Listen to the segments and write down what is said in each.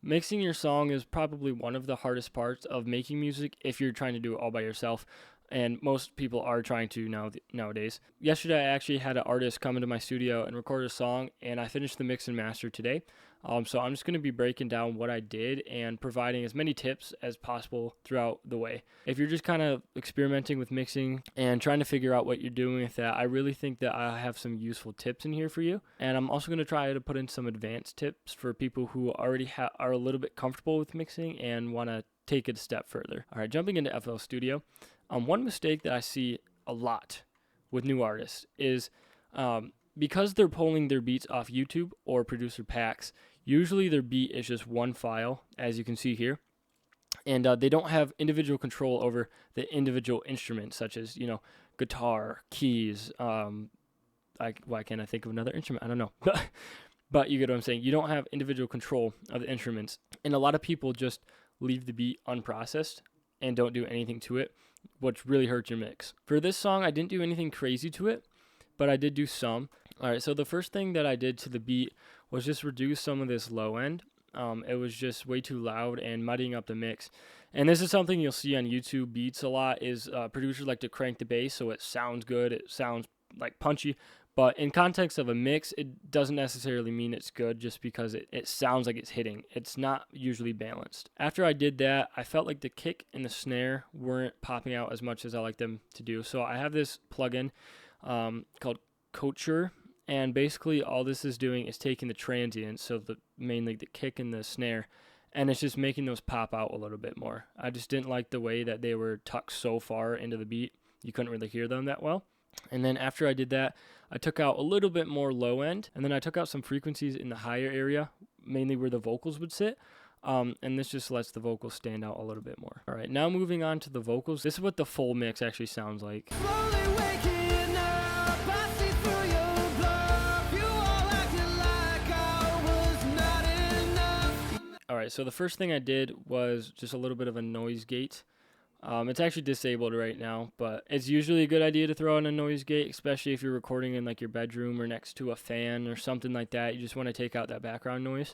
Mixing your song is probably one of the hardest parts of making music if you're trying to do it all by yourself. And most people are trying to nowadays. Yesterday, I actually had an artist come into my studio and record a song, and I finished the mix and master today. So I'm just going to be breaking down what I did and providing as many tips as possible throughout the way. If you're just kind of experimenting with mixing and trying to figure out what you're doing with that, I really think that I have some useful tips in here for you. And I'm also going to try to put in some advanced tips for people who already are a little bit comfortable with mixing and want to take it a step further. All right, jumping into FL Studio. One mistake that I see a lot with new artists is because they're pulling their beats off YouTube or producer packs, usually their beat is just one file, as you can see here, and they don't have individual control over the individual instruments, such as, guitar, keys. Why can't I think of another instrument? I don't know. But you get what I'm saying. You don't have individual control of the instruments, and a lot of people just leave the beat unprocessed and don't do anything to it, which really hurts your mix. For this song, I didn't do anything crazy to it, but I did do some. All right, so the first thing that I did to the beat was just reduce some of this low end. It was just way too loud and muddying up the mix. And this is something you'll see on YouTube beats a lot, is producers like to crank the bass so it sounds good, it sounds like punchy. But in context of a mix, it doesn't necessarily mean it's good just because it sounds like it's hitting. It's not usually balanced. After I did that, I felt like the kick and the snare weren't popping out as much as I like them to do. So I have this plugin called Coacher, and basically all this is doing is taking the transients, so mainly the kick and the snare, and it's just making those pop out a little bit more. I just didn't like the way that they were tucked so far into the beat. You couldn't really hear them that well. And then after I did that, I took out a little bit more low end, and then I took out some frequencies in the higher area, mainly where the vocals would sit. And this just lets the vocals stand out a little bit more. All right, now moving on to the vocals. This is what the full mix actually sounds like. All right, so the first thing I did was just a little bit of a noise gate. It's actually disabled right now, but it's usually a good idea to throw in a noise gate, especially if you're recording in like your bedroom or next to a fan or something like that. You just want to take out that background noise.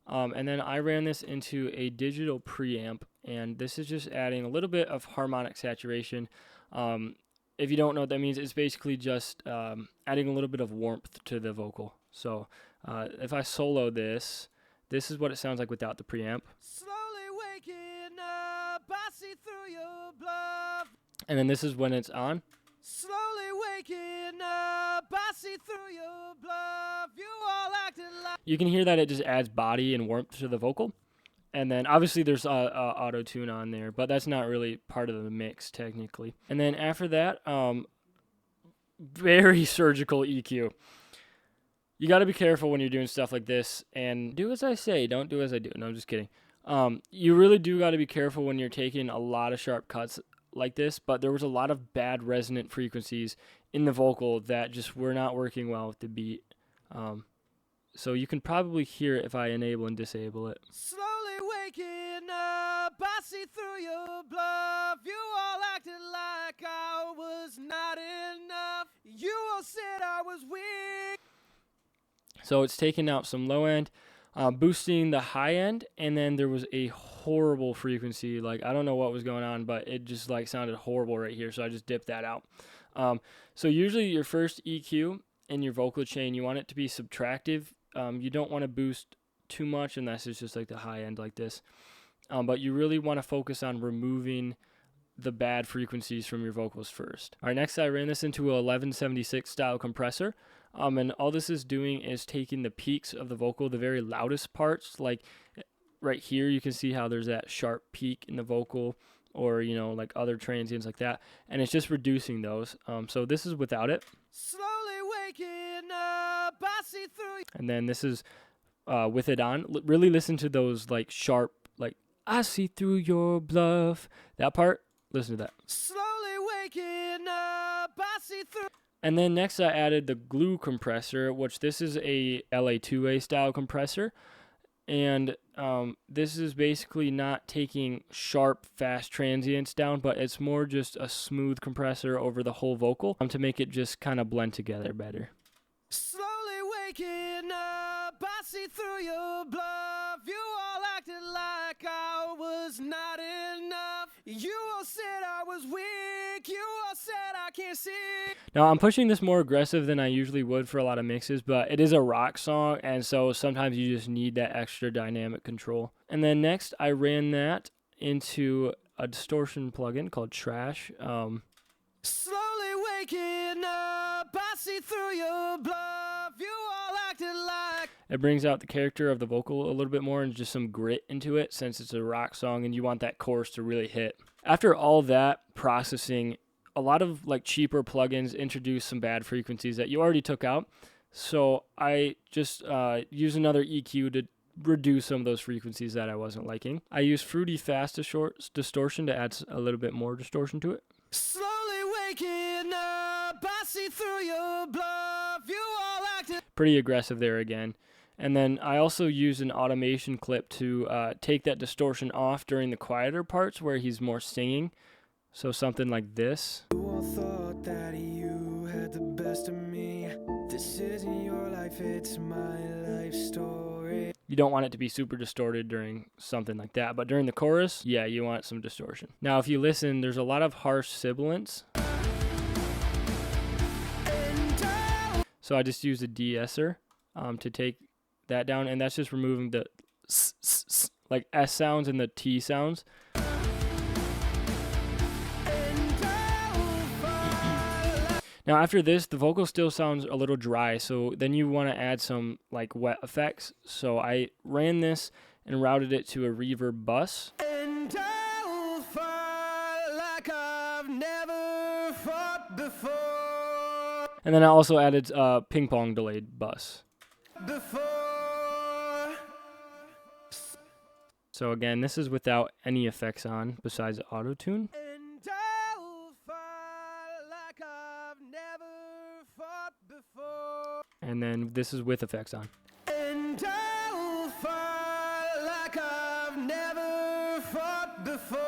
And then I ran this into a digital preamp, and this is just adding a little bit of harmonic saturation. If you don't know what that means, it's basically just adding a little bit of warmth to the vocal. So if I solo this is what it sounds like without the preamp. Slowly waking up, I see through your bluff. And then this is when it's on. Slowly waking up, I see through your bluff. You all acting like... You can hear that it just adds body and warmth to the vocal. And then obviously there's auto-tune on there, but that's not really part of the mix technically. And then after that, very surgical EQ. You got to be careful when you're doing stuff like this, and do as I say, don't do as I do. No, I'm just kidding. You really do got to be careful when you're taking a lot of sharp cuts like this, but there was a lot of bad resonant frequencies in the vocal that just were not working well with the beat. So you can probably hear it if I enable and disable it. Slowly waking up, I see through your bluff. You all acted like I was not enough. You all said I was weak. So it's taking out some low end, boosting the high end, and then there was a horrible frequency. Like, I don't know what was going on, but it just like sounded horrible right here, so I just dipped that out. So usually your first EQ in your vocal chain, you want it to be subtractive. You don't want to boost too much unless it's just like the high end like this. But you really want to focus on removing the bad frequencies from your vocals first. All right, next I ran this into a 1176 style compressor. And all this is doing is taking the peaks of the vocal, the very loudest parts, like right here, you can see how there's that sharp peak in the vocal, or, like other transients like that, and it's just reducing those. So this is without it. Slowly waking up, I see through. And then this is with it on. Really listen to those like sharp, like, I see through your bluff. That part, listen to that. Slowly waking up, I see through. And then next I added the glue compressor, which this is a LA2A style compressor. And this is basically not taking sharp, fast transients down, but it's more just a smooth compressor over the whole vocal to make it just kind of blend together better. Slowly waking up, I see through your bluff. You all acted You all said I was weak. You all said I can't see. Now, I'm pushing this more aggressive than I usually would for a lot of mixes, but it is a rock song, and so sometimes you just need that extra dynamic control. And then next, I ran that into a distortion plugin called Trash. Slowly waking up, I see through your bluff. You all acted like. It brings out the character of the vocal a little bit more and just some grit into it since it's a rock song and you want that chorus to really hit. After all that processing, a lot of like cheaper plugins introduce some bad frequencies that you already took out. So I just use another EQ to reduce some of those frequencies that I wasn't liking. I use Fruity Fast Distortion to add a little bit more distortion to it. Slowly waking up, I see through your bluff. You all acted. Pretty aggressive there again. And then I also use an automation clip to take that distortion off during the quieter parts where he's more singing. So something like this. You all thought that you had the best of me. This isn't your life, it's my life story. You don't want it to be super distorted during something like that, but during the chorus, yeah, you want some distortion. Now, if you listen, there's a lot of harsh sibilants. So I just use a de-esser to take that down, and that's just removing the like S sounds and the T sounds. Now after this, the vocal still sounds a little dry, so then you want to add some like wet effects. So I ran this and routed it to a reverb bus. And I'll fight like I've never fought before. And then I also added a ping pong delayed bus. So again, this is without any effects on besides auto-tune. And I'll fight like I've never fought before. And then this is with effects on. And I'll fight like I've never fought before.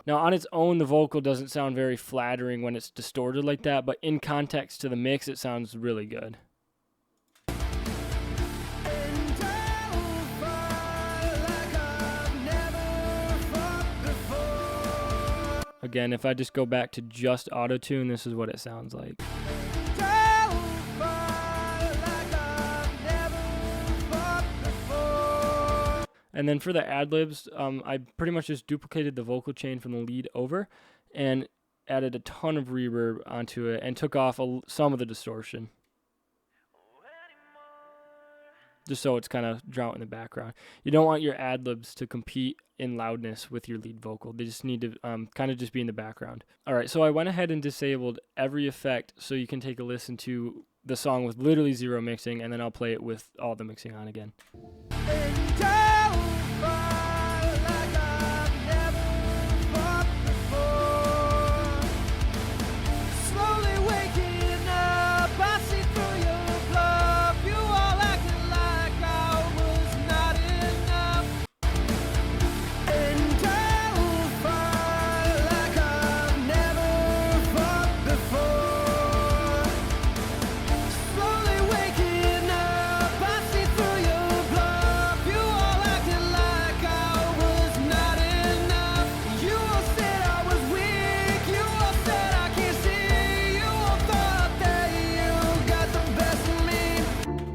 Now on its own, the vocal doesn't sound very flattering when it's distorted like that, but in context to the mix, it sounds really good. Again, if I just go back to just auto-tune, this is what it sounds like. And then for the ad-libs, I pretty much just duplicated the vocal chain from the lead over and added a ton of reverb onto it and took off some of the distortion, just so it's kind of drowned in the background. You don't want your ad-libs to compete in loudness with your lead vocal. They just need to kind of just be in the background. All right, so I went ahead and disabled every effect so you can take a listen to the song with literally zero mixing, and then I'll play it with all the mixing on again.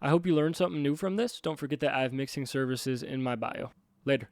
I hope you learned something new from this. Don't forget that I have mixing services in my bio. Later.